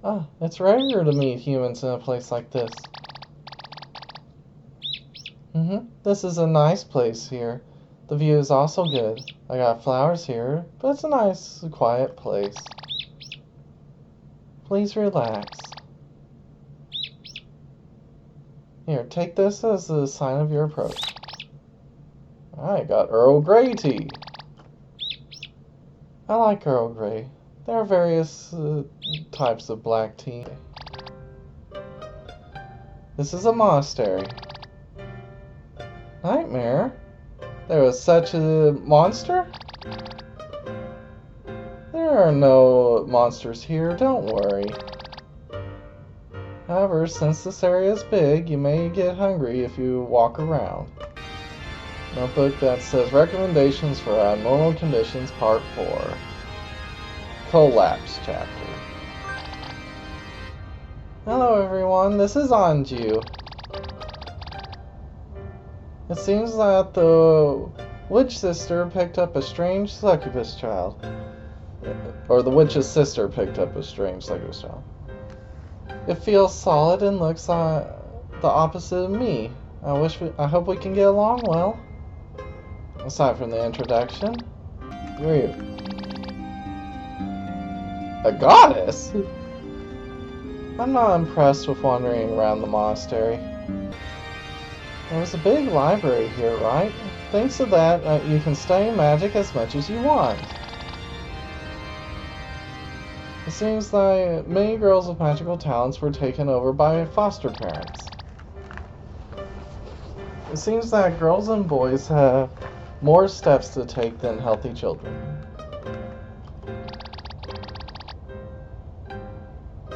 Ah, it's rare to meet humans in a place like this. This is a nice place here. The view is also good. I got flowers here, but it's a nice, quiet place. Please relax. Here, take this as a sign of your approach. I got Earl Grey tea. I like Earl Grey. There are various types of black tea. This is a monastery. Nightmare? There was such a monster? There are no monsters here, don't worry. However, since this area is big, you may get hungry if you walk around. Notebook that says Recommendations for Abnormal Conditions, Part 4. Collapse Chapter. Hello everyone, this is Anju. It seems that the witch sister picked up a strange succubus child. Or the witch's sister picked up a strange succubus child. It feels solid and looks the opposite of me. I hope we can get along well. Aside from the introduction, who are you? A goddess? I'm not impressed with wandering around the monastery. There was a big library here, right? Thanks to that, you can study magic as much as you want. It seems that many girls with magical talents were taken over by foster parents. It seems that girls and boys have more steps to take than healthy children.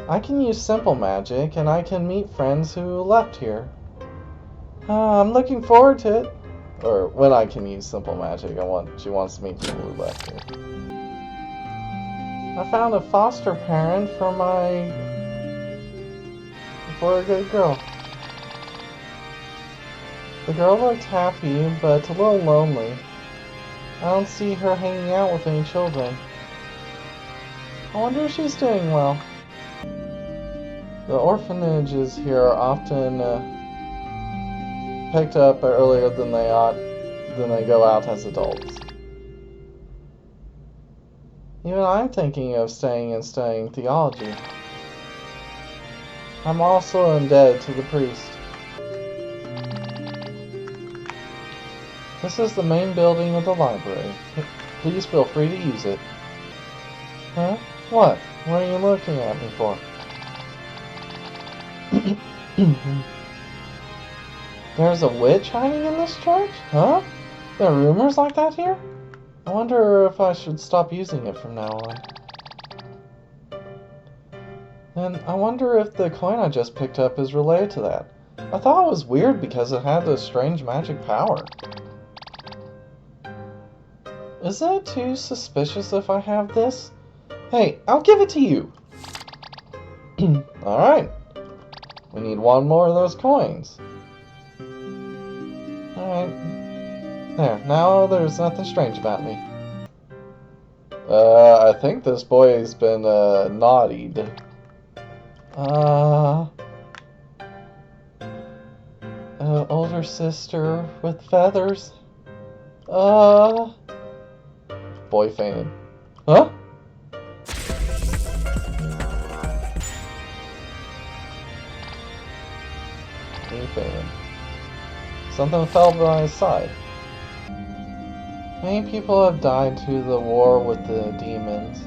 I can use simple magic, and I can meet friends who left here. I'm looking forward to it. Or when I can use simple magic, she wants to meet people who left here. I found a foster parent for a good girl. The girl looked happy, but a little lonely. I don't see her hanging out with any children. I wonder if she's doing well. The orphanages here are often picked up earlier than they go out as adults. Even I'm thinking of staying and studying theology. I'm also indebted to the priest. This is the main building of the library. Please feel free to use it. Huh? What? What are you looking at me for? There's a witch hiding in this church? Huh? There are rumors like that here? I wonder if I should stop using it from now on. And I wonder if the coin I just picked up is related to that. I thought it was weird because it had this strange magic power. Is it too suspicious if I have this? Hey, I'll give it to you! Alright. We need one more of those coins. Alright. There, now there's nothing strange about me. I think this boy's been, naughtied. Older sister with feathers. Boy fainted. Huh? He fainted. Something fell by his side. Many people have died to the war with the demons.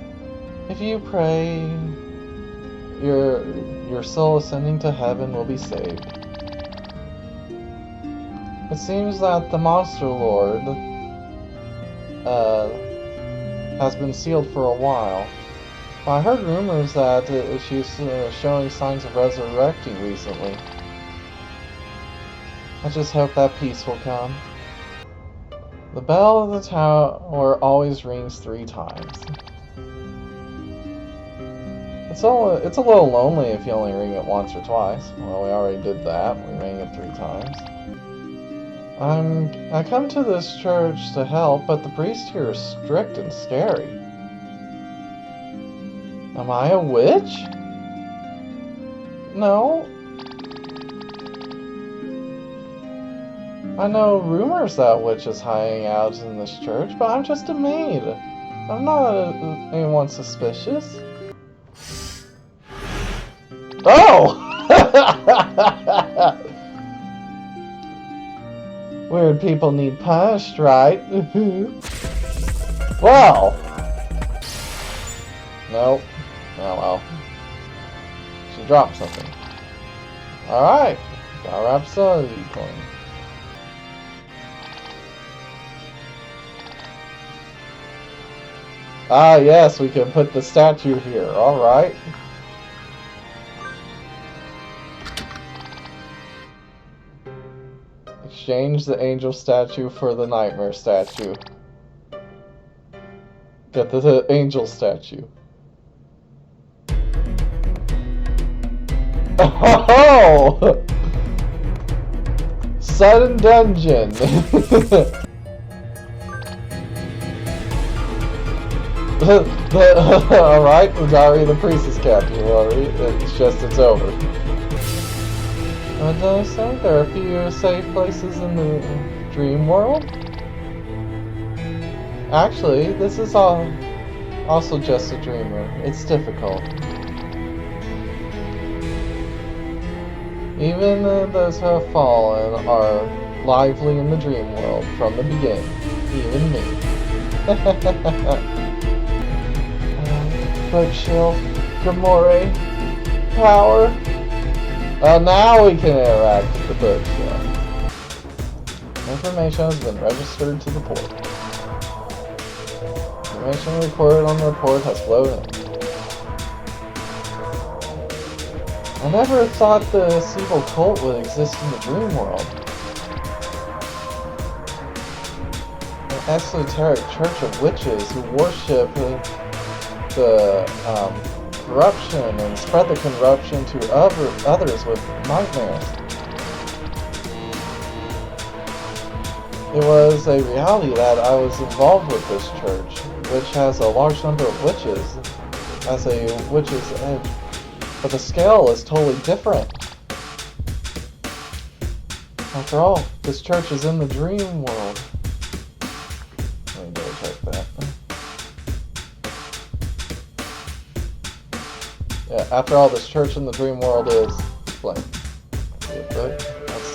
If you pray, your soul ascending to heaven will be saved. It seems that the Monster Lord has been sealed for a while. I heard rumors that she's showing signs of resurrecting recently. I just hope that peace will come. The bell of the tower always rings 3 times. It's a little lonely if you only ring it once or twice. Well, we already did that. We rang it 3 times. I come to this church to help, but the priest here is strict and scary. Am I a witch? No. I know rumors that witch is hiding out in this church, but I'm just a maid. I'm not anyone suspicious. Oh! Weird people need punished, right? Well. Nope. Oh well. She dropped something. Alright. Got Rhapsody coin. Ah, yes, we can put the statue here. Alright. Exchange the angel statue for the nightmare statue. Get the angel statue. Oh! Sudden dungeon. Alright, the diary of the priest is kept. It's just, it's over. What did I say? There are a few safe places in the dream world? Actually, this is also just a dreamer. It's difficult. Even those who have fallen are lively in the dream world from the beginning. Even me. Bookshelf, Grimoire, Power. Now we can interact with the bookshelf. Information has been registered to the port. Information recorded on the report has flowed in. I never thought this evil cult would exist in the dream world. An esoteric church of witches who worship the corruption and spread the corruption to others with nightmares. It was a reality that I was involved with this church, which has a large number of witches as a witch's edge. But the scale is totally different. After all, this church is in the dream world. Let me double check that. Yeah, after all, this church in the dream world is blank. It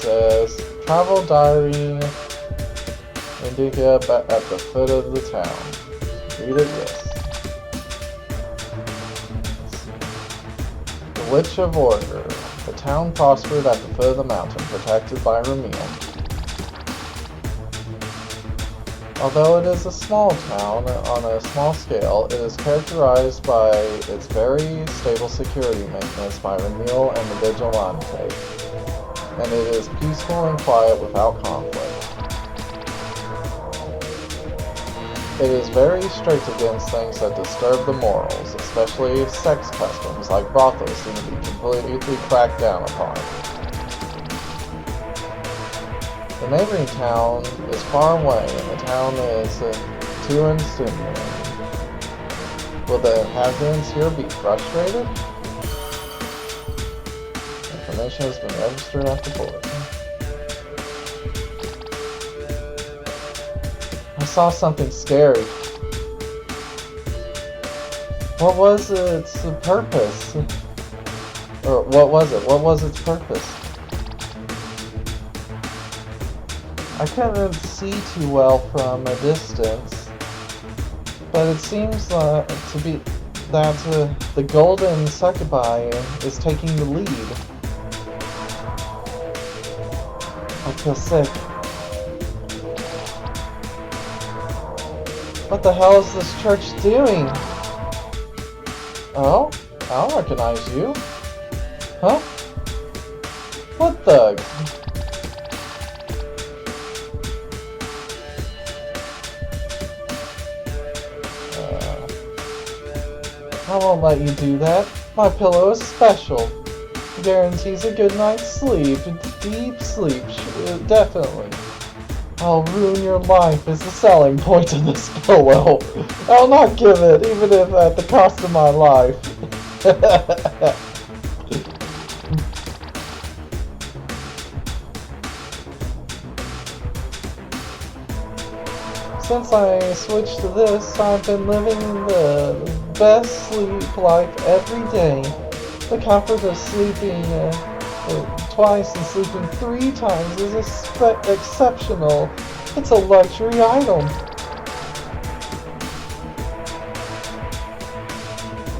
says, travel diary, Indica at the foot of the town. Read it, yes. The Witch of Order. The town prospered at the foot of the mountain, protected by Ramiel. Although it is a small town on a small scale, it is characterized by its very stable security maintenance by Ramiel and the Vigilante, and it is peaceful and quiet without conflict. It is very strict against things that disturb the morals, especially sex customs like brothels seem to be completely cracked down upon. The neighboring town is far away, and the town is too unstimulating. Will the inhabitants here be frustrated? Information has been registered at the port. I saw something scary. What was its purpose? Or what was it? What was its purpose? I couldn't see too well from a distance, but it seems to be that the golden succubi is taking the lead. I feel sick. What the hell is this church doing? Oh? I don't recognize you. Huh? What the? I won't let you do that. My pillow is special. Guarantees a good night's sleep. Deep sleep, definitely. I'll ruin your life is the selling point of this pillow. I'll not give it, even if at the cost of my life. Since I switched to this, I've been living the best sleep life every day. The comfort of sleeping twice and sleeping 3 times is exceptional. It's a luxury item.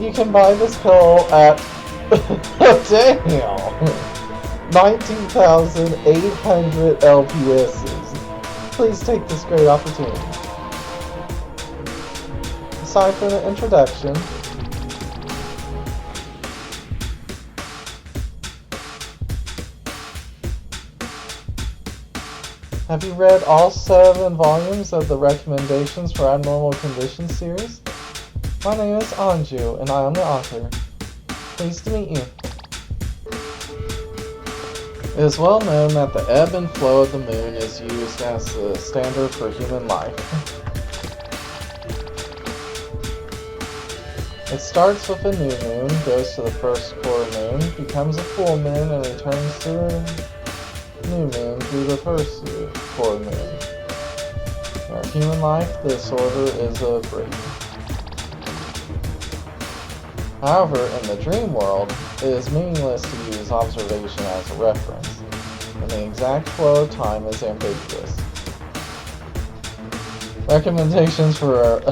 You can buy this pill at damn 19,800 LPSs. Please take this great opportunity. Aside from the introduction, have you read all 7 volumes of the Recommendations for Abnormal Conditions series? My name is Anju, and I am the author. Pleased to meet you. It is well known that the ebb and flow of the moon is used as the standard for human life. It starts with a new moon, goes to the first quarter moon, becomes a full moon, and returns to the new moon through the first quarter moon. In our human life, this order is a break. However, in the dream world, it is meaningless to use observation as a reference, and the exact flow of time is ambiguous. Recommendations for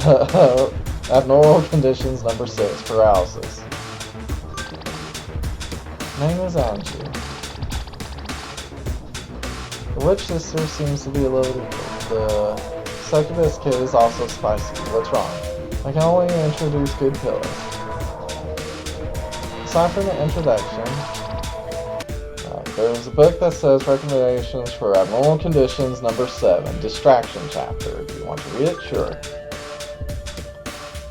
Abnormal Conditions number 6, Paralysis. Name is Anju. The Witch Sister seems to be a little weird. The Succubus Kid is also spicy. What's wrong? I can only introduce good killers. Aside from the introduction, there's a book that says Recommendations for Abnormal Conditions number 7, Distraction Chapter. If you want to read it, sure.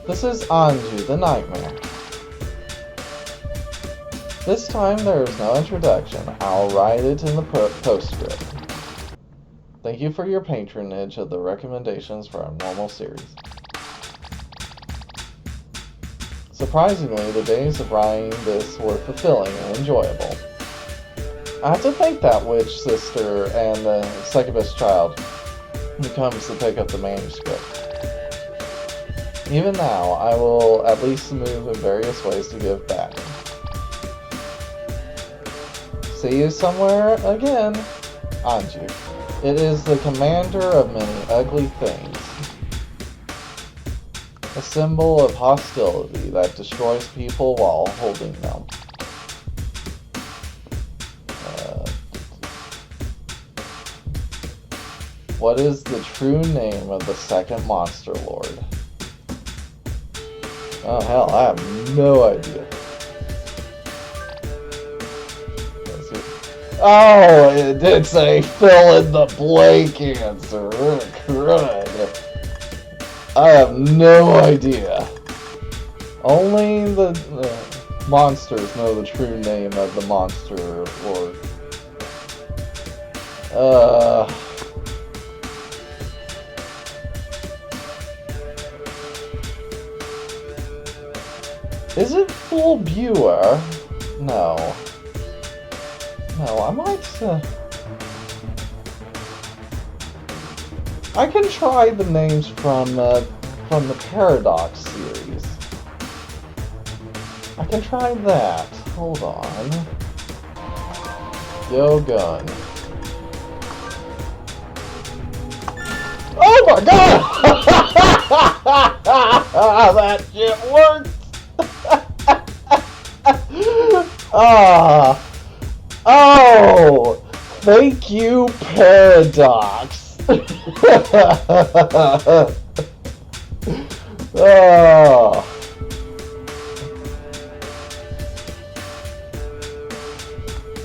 This is Anju, the Nightmare. This time there is no introduction. I'll write it in the postscript. Thank you for your patronage of the Recommendations for Abnormal series. Surprisingly, the days of writing this were fulfilling and enjoyable. I have to thank that witch sister and the succubus child who comes to pick up the manuscript. Even now, I will at least move in various ways to give back. See you somewhere again, Anju. It is the commander of many ugly things. A symbol of hostility that destroys people while holding them. What is the true name of the second monster lord? Oh hell, I have no idea. Let's see. Oh, it did say fill in the blank answer. Crud. I have no idea. Only the monsters know the true name of the monster lord. Is it full viewer? No. No, I might. I can try the names from the Paradox series. I can try that. Hold on. Yo gun. Oh my god! That shit worked! Oh! Thank you, Paradox! Oh.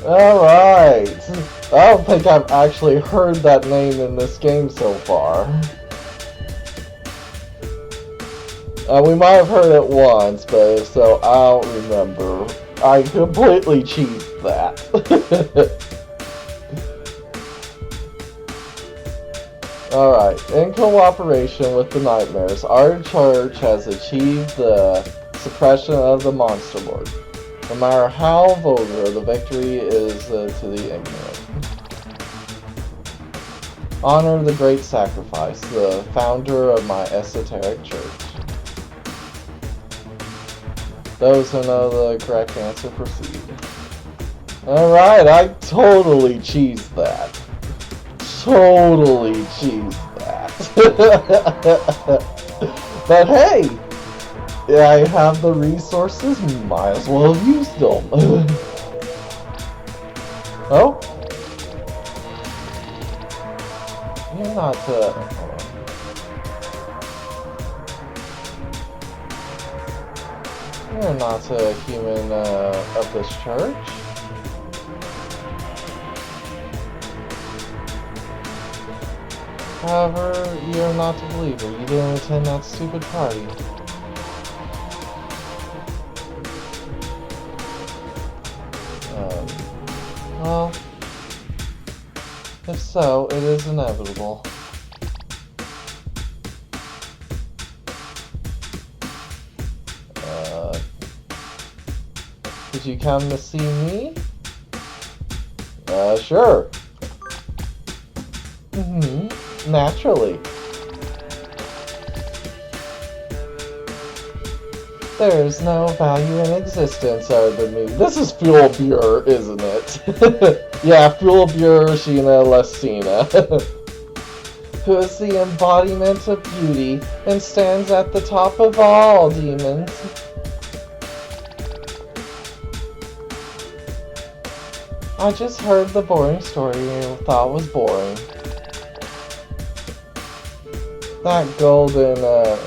Alright. I don't think I've actually heard that name in this game so far. We might have heard it once, but if so, I don't remember. I completely cheesed that. Alright, in cooperation with the Nightmares, our church has achieved the suppression of the Monster Lord. No matter how vulgar, the victory is to the ignorant. Honor the great sacrifice, the founder of my esoteric church. Those who know the correct answer proceed. Alright, I totally cheesed that. Totally cheesed that. But hey, I have the resources, might as well have used them. Oh? You're not, You're not a human, of this church. However, you're not a believer. You didn't attend that stupid party. Well, if so, it is inevitable. Did you come to see me? Sure. Naturally. There's no value in existence other than me. This is Fuelbure, isn't it? Yeah, Fuelbure Sheena Lestina. Who is the embodiment of beauty and stands at the top of all demons. I just heard the boring story you thought was boring. That golden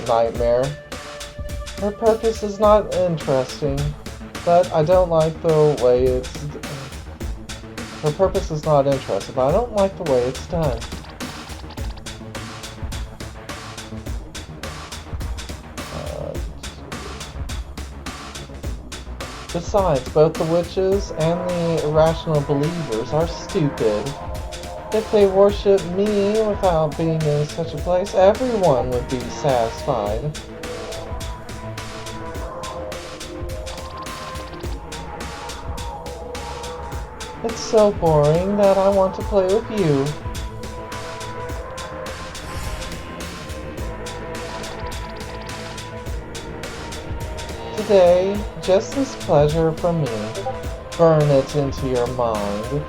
nightmare. Her purpose is not interesting, but I don't like the way it's... Her purpose is not interesting, but I don't like the way it's done. Besides, both the witches and the irrational believers are stupid. If they worship me without being in such a place, everyone would be satisfied. It's so boring that I want to play with you. Today, just this pleasure from me. Burn it into your mind.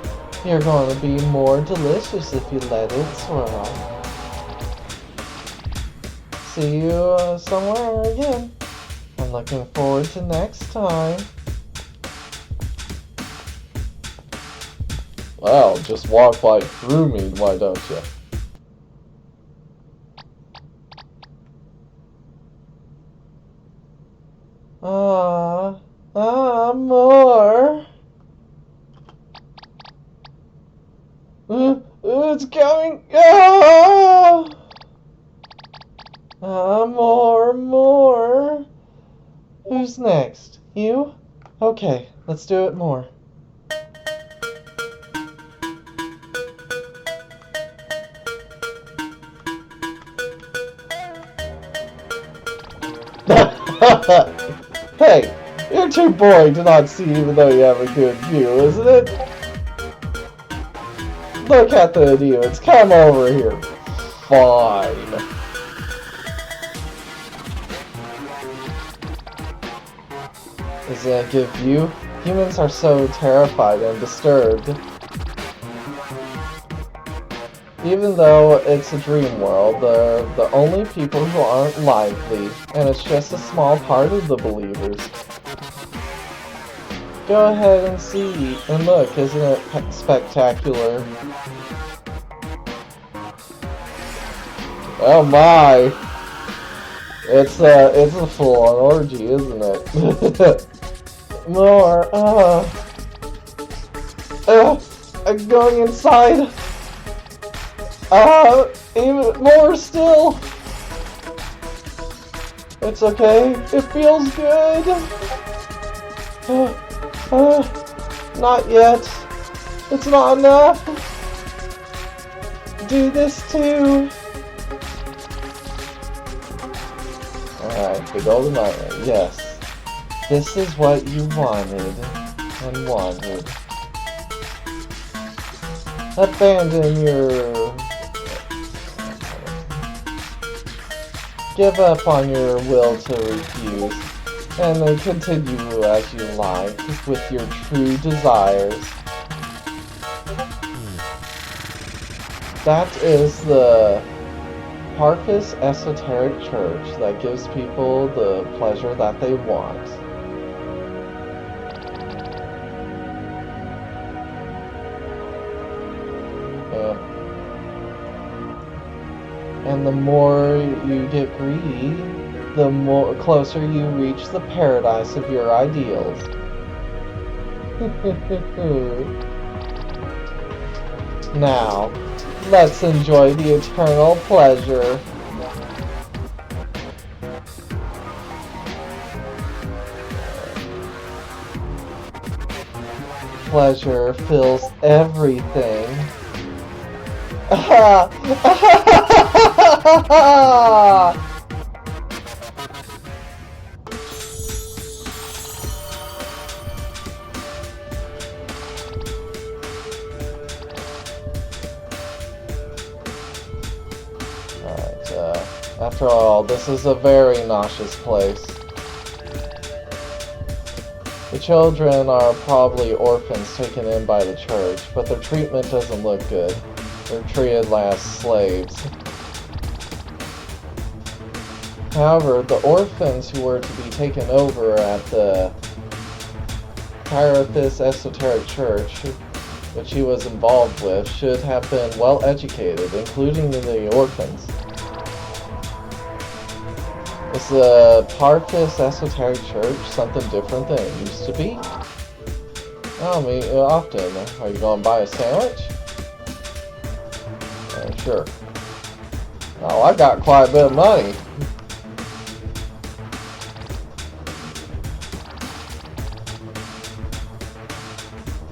You're going to be more delicious if you let it swirl. See you somewhere again. I'm looking forward to next time. Well, just walk right through me, why don't you? More. It's coming. More. Who's next? You? Okay, let's do it more. Hey, you're too boring to not see even though you have a good view, isn't it? Look at the demons, come over here. Fine. Isn't it a good view? Humans are so terrified and disturbed. Even though it's a dream world, they're the only people who aren't lively, and it's just a small part of the believers. Go ahead and see, and look, isn't it spectacular? Oh my! It's a full-on orgy, isn't it? More, I'm going inside! Even more still! It's okay, it feels good! Not yet. It's not enough! Do this too! Alright, the golden nightmare, yes. This is what you wanted, and wanted. Abandon your Give up on your will to refuse, and then continue as you like with your true desires. That is the Parfis Esoteric Church that gives people the pleasure that they want. And the more you get greedy, the more closer you reach the paradise of your ideals. Now, let's enjoy the eternal pleasure. Pleasure fills everything. After all, this is a very nauseous place. The children are probably orphans taken in by the church, but their treatment doesn't look good. They're treated as slaves. However, the orphans who were to be taken over at the Parfis Esoteric Church, which he was involved with, should have been well educated, including the orphans. Is the Parfis Esoteric Church something different than it used to be? I mean, often. Are you going to buy a sandwich? Sure. Oh, I got quite a bit of money.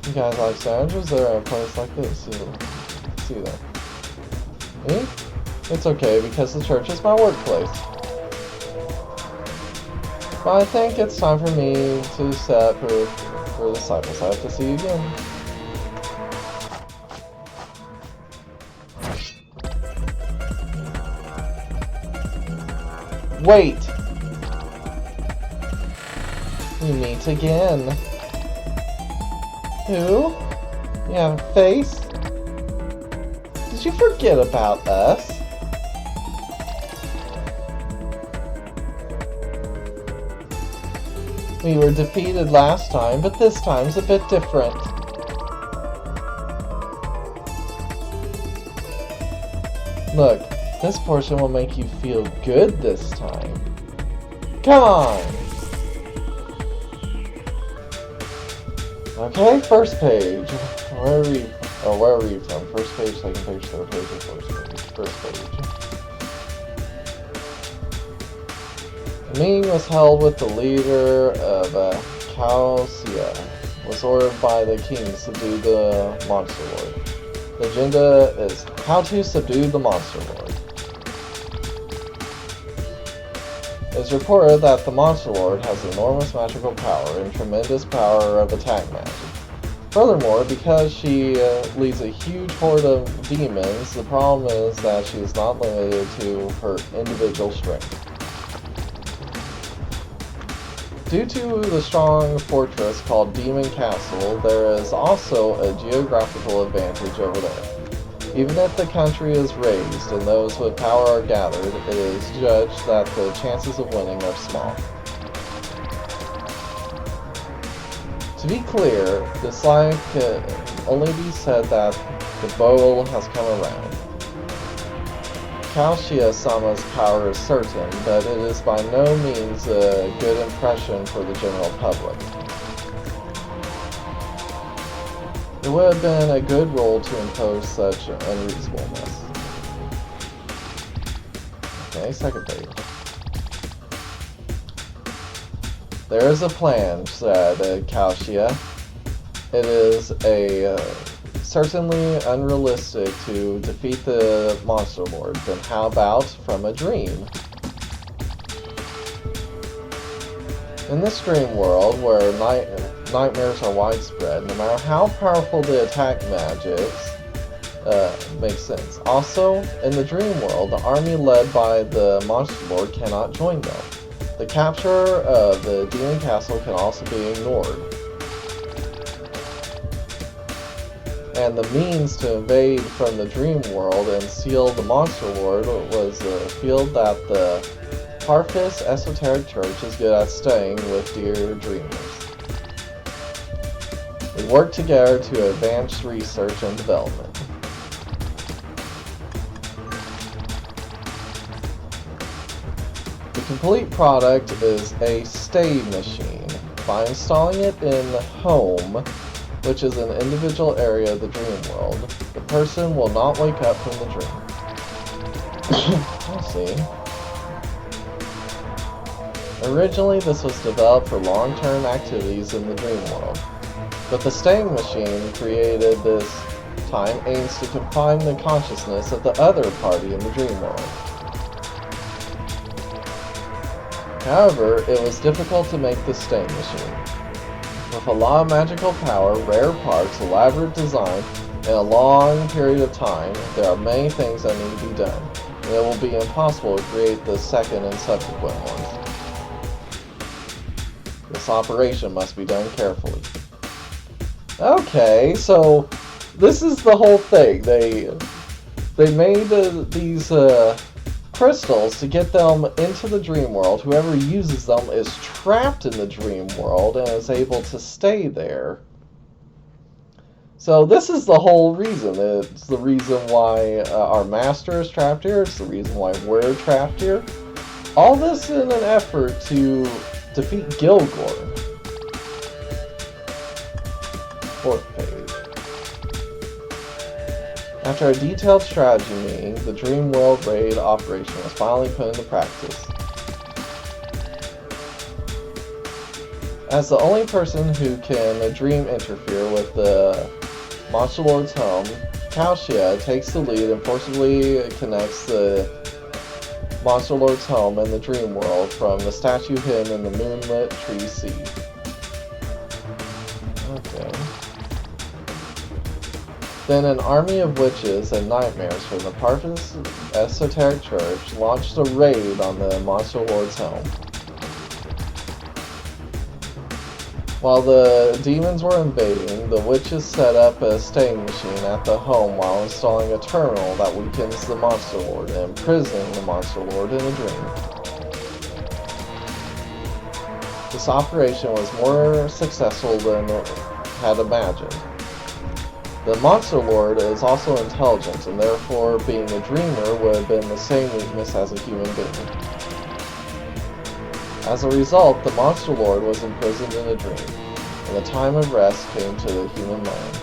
You guys like sandwiches? They're in a place like this. See that? Me? It's okay because the church is my workplace. But I think it's time for me to set for disciples. I have to see you again. Wait! We meet again. Who? You have a face? Did you forget about us? We were defeated last time, but this time's a bit different. Look, this portion will make you feel good this time. Come on! Okay, first page. Where are you from? First page, second page, third page, or first page? First page. The meeting was held with the leader of Calcia. Was ordered by the king to subdue the monster lord. The agenda is how to subdue the monster lord. It is reported that the monster lord has enormous magical power and tremendous power of attack magic. Furthermore, because she leads a huge horde of demons, the problem is that she is not limited to her individual strength. Due to the strong fortress called Demon Castle, there is also a geographical advantage over there. Even if the country is raised and those with power are gathered, it is judged that the chances of winning are small. To be clear, this life can only be said that the bowl has come around. Calcia-sama's power is certain, but it is by no means a good impression for the general public. It would have been a good role to impose such unreasonableness. Okay, second page. There is a plan, said Calcia. It is certainly unrealistic to defeat the monster lord, then how about from a dream? In this dream world, where nightmares are widespread, no matter how powerful the attack magics, makes sense. Also, in the dream world, the army led by the Monster Lord cannot join them. The capture of the Demon Castle can also be ignored. And the means to invade from the dream world and seal the Monster Lord was the field that the Parfis Esoteric Church is good at studying with dear dreamers. We work together to advance research and development. The complete product is a stay machine. By installing it in the home, which is an individual area of the dream world, the person will not wake up from the dream. I see. Originally, this was developed for long-term activities in the dream world, but the staying machine created this time aims to confine the consciousness of the other party in the dream world. However, it was difficult to make the staying machine. With a lot of magical power, rare parts, elaborate design, and a long period of time, there are many things that need to be done, and it will be impossible to create the second and subsequent ones. This operation must be done carefully. Okay, so this is the whole thing. They made these crystals to get them into the dream world. Whoever uses them is trapped in the dream world and is able to stay there. So this is the whole reason. It's the reason why our master is trapped here. It's the reason why we're trapped here. All this in an effort to defeat Gilgore. 4th page. After a detailed strategy meeting, the Dream World Raid operation was finally put into practice. As the only person who can dream interfere with the Monster Lord's home, Kalshia takes the lead and forcibly connects the Monster Lord's home and the dream world from the statue hidden in the moonlit tree sea. Okay. Then an army of witches and nightmares from the Parfis Esoteric Church launched a raid on the Monster Lord's home. While the demons were invading, the witches set up a staying machine at the home while installing a terminal that weakens the Monster Lord and imprisoning the Monster Lord in a dream. This operation was more successful than it had imagined. The Monster Lord is also intelligent, and therefore being a dreamer would have been the same weakness as a human being. As a result, the Monster Lord was imprisoned in a dream, and the time of rest came to the human land.